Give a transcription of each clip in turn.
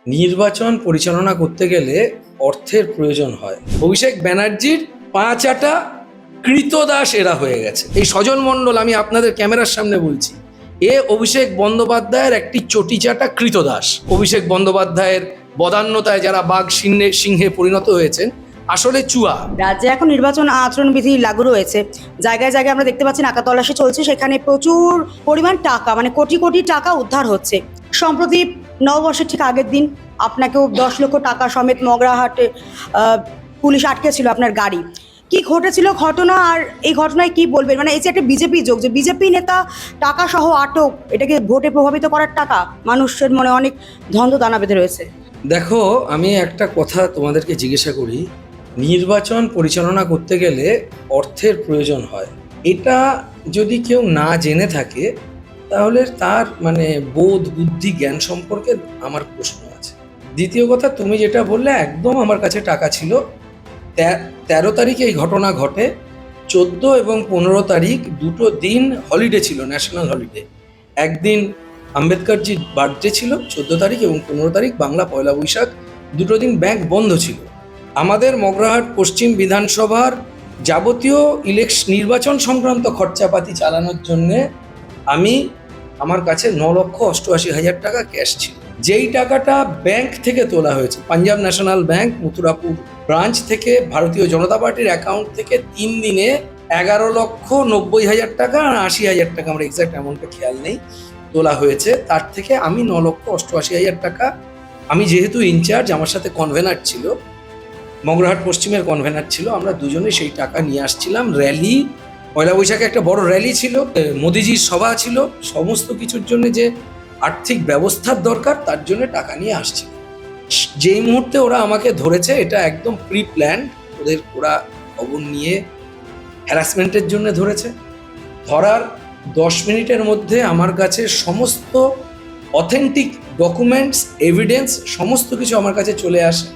নির্বাচন পরিচালনা করতে গেলে অর্থের প্রয়োজন হয়। অভিষেক ব্যানার্জির পাঁচাটা কৃতদাস এরা হয়ে গেছে। এই সজল মণ্ডল, আমি আপনাদের ক্যামেরার সামনে বলছি, অভিষেক বন্দ্যোপাধ্যায়ের একটি চটিচাটা কৃতদাস। অভিষেক বন্দ্যোপাধ্যায়ের বদান্যতায় যারা বাঘ সিংহে পরিণত হয়েছেন, আসলে চুয়া। রাজ্যে এখন নির্বাচন আচরণবিধি লাগু রয়েছে। জায়গায় জায়গায় আমরা দেখতে পাচ্ছি নাকা তল্লাশি চলছে, সেখানে প্রচুর পরিমাণ টাকা, মানে কোটি কোটি টাকা উদ্ধার হচ্ছে। সম্প্রতি নববর্ষের ঠিক আগের দিন আপনাকেও 10 লক্ষ টাকা সমেত মগরাহাটে পুলিশ আটকে ছিল আপনার গাড়ি। কি ঘটেছিল ঘটনা, আর এই ঘটনায় কি বলবেন? মানে এই যে একটা বিজেপি যোগ, যে বিজেপি নেতা টাকা সহ আটক, এটাকে ভোটে প্রভাবিত করার টাকা, মানুষের মনে অনেক ধন্দ দানা বেঁধে রয়েছে। দেখো, আমি একটা কথা তোমাদেরকে জিজ্ঞাসা করি, নির্বাচন পরিচালনা করতে গেলে অর্থের প্রয়োজন হয়। এটা যদি কেউ না জেনে থাকে, তাহলে তার বোধ বুদ্ধি জ্ঞান সম্পর্কে আমার প্রশ্ন আছে। দ্বিতীয় কথা, তুমি যেটা বললে, একদম আমার কাছে টাকা ছিল। 13 তারিখে এই ঘটনা ঘটে। 14 এবং 15 তারিখ দুটো দিন হলিডে ছিল, ন্যাশনাল হলিডে। একদিন আম্বেদকরজির বার্থডে ছিল 14 তারিখ, এবং 15 তারিখ বাংলা পয়লা বৈশাখ। দুটো দিন ব্যাংক বন্ধ ছিল। আমাদের মগরাহাট পশ্চিম বিধানসভার যাবতীয় নির্বাচন সংক্রান্ত খরচাপাতি চালানোর জন্যে আমার কাছে 9,88,000 টাকা ক্যাশ ছিল। যেই টাকাটা ব্যাংক থেকে তোলা হয়েছে, Punjab national bank Mathurapur branch থেকে, ভারতীয় জনতা পার্টির অ্যাকাউন্ট থেকে 3 দিনে 11,90,000 টাকা আর 80,000 টাকা, আমার এক্সাক্ট অ্যামাউন্টটা খেয়াল নেই, তোলা হয়েছে। তার থেকে আমি 9,88,000 টাকা, আমি যেহেতু ইনচার্জ, আমার সাথে কনভেনার ছিল, মগরাহাট পশ্চিমের কনভেনার ছিল, আমরা দুজনে সেই টাকা নিয়ে আসছিলাম। র্যালি, পয়লা বৈশাখে একটা বড় র্যালি ছিল, মোদিজির সভা ছিল, সমস্ত কিছুর জন্য যে আর্থিক ব্যবস্থার দরকার, তার জন্য টাকা নিয়ে আসছিল। যেই মুহূর্তে ওরা আমাকে ধরেছে, এটা একদম প্রি প্ল্যান। ওরা খবর নিয়ে হ্যারাসমেন্টের জন্য ধরেছে। ধরার 10 মিনিটের মধ্যে আমার কাছে সমস্ত অথেন্টিক ডকুমেন্টস, এভিডেন্স, সমস্ত কিছু আমার কাছে চলে আসে।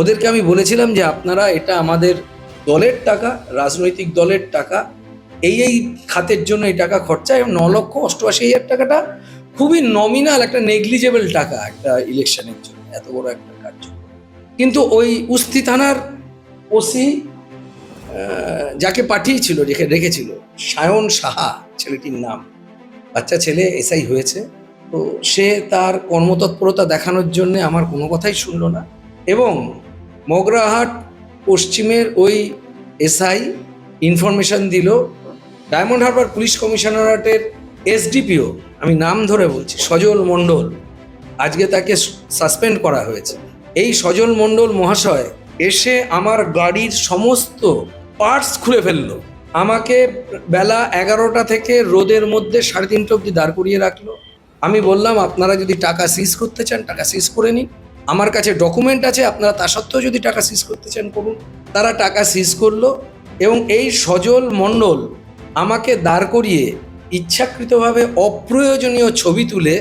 ওদেরকে আমি বলেছিলাম যে আপনারা, এটা আমাদের দলের টাকা, রাজনৈতিক দলের টাকা, এই খাতের জন্য এই টাকা খরচা, এবং 9,88,000 টাকাটা খুবই নমিনাল, একটা নেগলিজেবল টাকা একটা ইলেকশনের জন্য, এত বড় একটা কার্য। কিন্তু ওই উস্তি থানার ওসি যাকে পাঠিয়েছিল, রেখেছিল, সায়ন সাহা ছেলেটির নাম, বাচ্চা ছেলে, এসআই হয়েছে। তো সে তার কর্মতৎপরতা দেখানোর জন্য আমার কোনো কথাই শুনলো না, এবং মগরাহাট পশ্চিমের ওই এসআই ইনফরমেশন দিল ডায়মন্ড হারবার পুলিশ কমিশনারেটের এসডিপিও, আমি নাম ধরে বলছি, সজল মণ্ডল। আজকে তাকে সাসপেন্ড করা হয়েছে। এই সজল মণ্ডল মহাশয় এসে আমার গাড়ির সমস্ত পার্টস খুলে ফেললো। আমাকে বেলা 11টা থেকে রোদের মধ্যে 3:30 অবধি দাঁড় করিয়ে রাখলো। আমি বললাম, আপনারা যদি টাকা সিজ করতে চান, টাকা সিজ করে নিন, আমার কাছে ডকুমেন্ট আছে, আপনারা তা সত্ত্বেও যদি টাকা সিজ করতে চান করুন। তারা টাকা সিজ করলো, এবং এই সজল মণ্ডল আমাকে দাঁড় করিয়ে ইচ্ছাকৃতভাবে অপ্রয়োজনীয় ছবি তুলে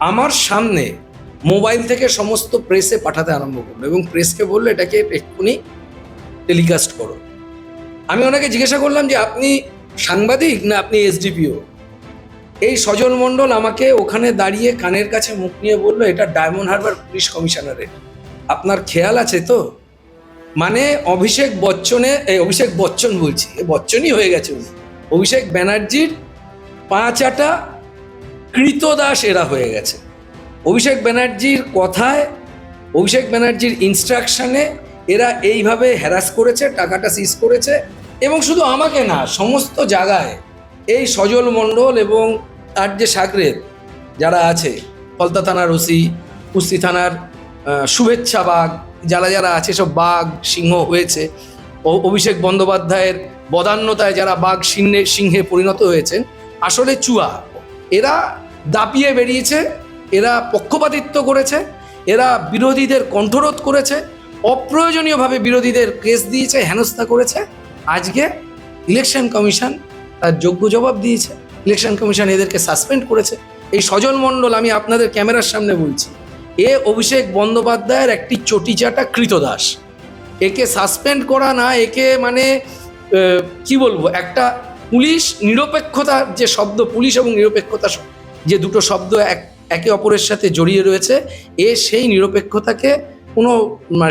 আমার সামনে মোবাইল থেকে সমস্ত প্রেসে পাঠাতে আরম্ভ করলো, এবং প্রেসকে বললো এটাকে এক্ষুনি টেলিকাস্ট করো। আমি ওনাকে জিজ্ঞাসা করলাম যে আপনি সাংবাদিক না আপনি এসডিপিও? এই সজল মণ্ডল আমাকে ওখানে দাঁড়িয়ে কানের কাছে মুখ নিয়ে বললো, এটা ডায়মন্ড হারবার পুলিশ কমিশনারেট, আপনার খেয়াল আছে তো? মানে অভিষেক বচ্চন বলছি, বচ্চনই হয়ে গেছে উনি। অভিষেক ব্যানার্জির পাঁচাটা কৃতদাস এরা হয়ে গেছে। অভিষেক ব্যানার্জির কথায়, অভিষেক ব্যানার্জির ইনস্ট্রাকশনে এরা এইভাবে হ্যারাস করেছে, টাকাটা সিজ করেছে, এবং শুধু আমাকে না, সমস্ত জায়গায় এই সজল মণ্ডল এবং তার যে সাগরেদ যারা আছে, ফলতা থানার ওসি, কুস্তি থানার শুভেচ্ছা বাঘ, যারা আছে, সব বাঘ সিংহ হয়েছে। অভিষেক বন্দ্যোপাধ্যায়ের বদান্যতায় যারা বাঘ সিংহে পরিণত হয়েছেন, আসলে চুয়া। এরা দাপিয়ে বেরিয়েছে, এরা পক্ষপাতিত্ব করেছে, এরা বিরোধীদের কণ্ঠরোধ করেছে, অপ্রয়োজনীয়ভাবে বিরোধীদের কেস দিয়েছে, হেনস্থা করেছে। আজকে ইলেকশন কমিশন তার যোগ্য জবাব দিয়েছে। ইলেকশন কমিশন এদেরকে সাসপেন্ড করেছে। এই সজল মণ্ডল, আমি আপনাদের ক্যামেরার সামনে বলছি, অভিষেক বন্দ্যোপাধ্যায়ের একটি চটিচাটা কৃতদাস। একে সাসপেন্ড করা না, একে কি বলবো, একটা পুলিশ নিরপেক্ষতার যে শব্দ, পুলিশ এবং নিরপেক্ষতা যে দুটো শব্দ একে অপরের সাথে জড়িয়ে রয়েছে, এ সেই নিরপেক্ষতাকে কোনো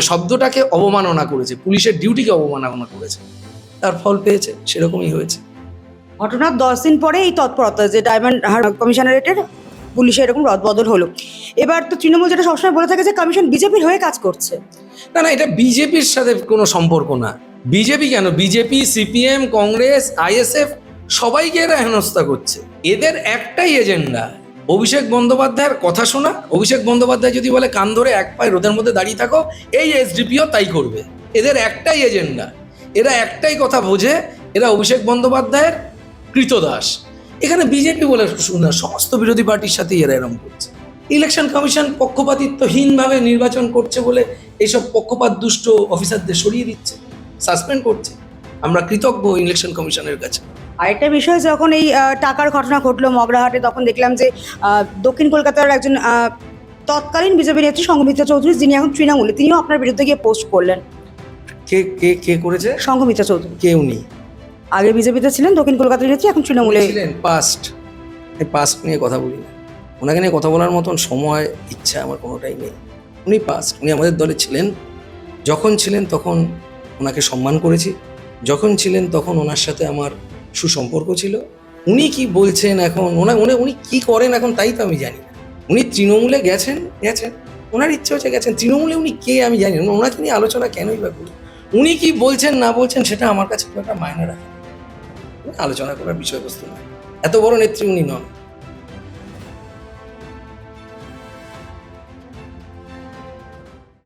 শব্দটাকে অবমাননা করেছে, পুলিশের ডিউটিকে অবমাননা করেছে, তার ফল পেয়েছে, সেরকমই হয়েছে। ঘটনার 10 দিন পরে এই তৎপরতা যে ডায়মন্ড কমিশনারেটের পুলিশে এরকম রদবদল হলো। এবার তো তৃণমূল যেটা সবসময় বলে থাকে যে কমিশন বিজেপির হয়ে কাজ করছে। না না, এটা বিজেপির সাথে কোনো সম্পর্ক না। বিজেপি কেন, বিজেপি, সিপিএম, কংগ্রেস, আইএসএফ সবাইকে এরা হেনস্থা করছে। এদের একটাই এজেন্ডা, অভিষেক বন্দ্যোপাধ্যায়ের কথা শোনা। অভিষেক বন্দ্যোপাধ্যায় যদি বলে কান ধরে এক পায়ে রোদের মধ্যে দাঁড়িয়ে থাকো, এই এসডিপিও তাই করবে। এদের একটাই এজেন্ডা, এরা একটাই কথা বোঝে, এরা অভিষেক বন্দ্যোপাধ্যায়ের কৃতদাস। এখানে বিজেপি বলে শুনে সমস্ত বিরোধী পার্টির সাথেই এরা এরম করছে। ইলেকশন কমিশন পক্ষপাতিত্বহীনভাবে নির্বাচন করছে বলে এইসব পক্ষপাত দুষ্ট অফিসারদের সরিয়ে দিচ্ছে, সাসপেন্ড করছে। আমরা কৃতজ্ঞ ইলেকশন কমিশনের কাছে। আরেকটা বিষয়, যখন এই টাকার ঘটনা ঘটলো মগরাহাটে, তখন দেখলাম যে দক্ষিণ কলকাতার একজন তৎকালীন বিজেপি নেত্রী সংঘমিত্রা চৌধুরী, যিনি এখন তৃণমূলে, তিনিও আপনার বিরুদ্ধে গিয়ে পোস্ট করলেন। কে কে কে করেছে? সংঘমিত্রা চৌধুরী কে উনি? আগে বিজেপিতে ছিলেন, দক্ষিণ কলকাতার নেত্রী, এখন তৃণমূলে ছিলেন। পাস্ট নিয়ে কথা বলি না, ওনাকে নিয়ে কথা বলার মতন সময় ইচ্ছা আমার কোনোটাই নেই। উনি পাস্ট, উনি আমাদের দলে ছিলেন। যখন ছিলেন তখন ওনাকে সম্মান করেছি, যখন ছিলেন তখন ওনার সাথে আমার সুসম্পর্ক ছিল। উনি কি বলছেন এখন, উনি কি করেন এখন, তাই তো আমি জানি না। উনি তৃণমূলে গেছেন, ওনার ইচ্ছে হচ্ছে গেছেন। তৃণমূলে উনি কে আমি জানি না, ওনাকে নিয়ে আলোচনা কেনই বা করি। উনি কি বলছেন না বলছেন সেটা আমার কাছে খুব একটা মায়না রাখে না, আলোচনা করার বিষয়বস্তু না। এত বড় নেত্রী উনি নন।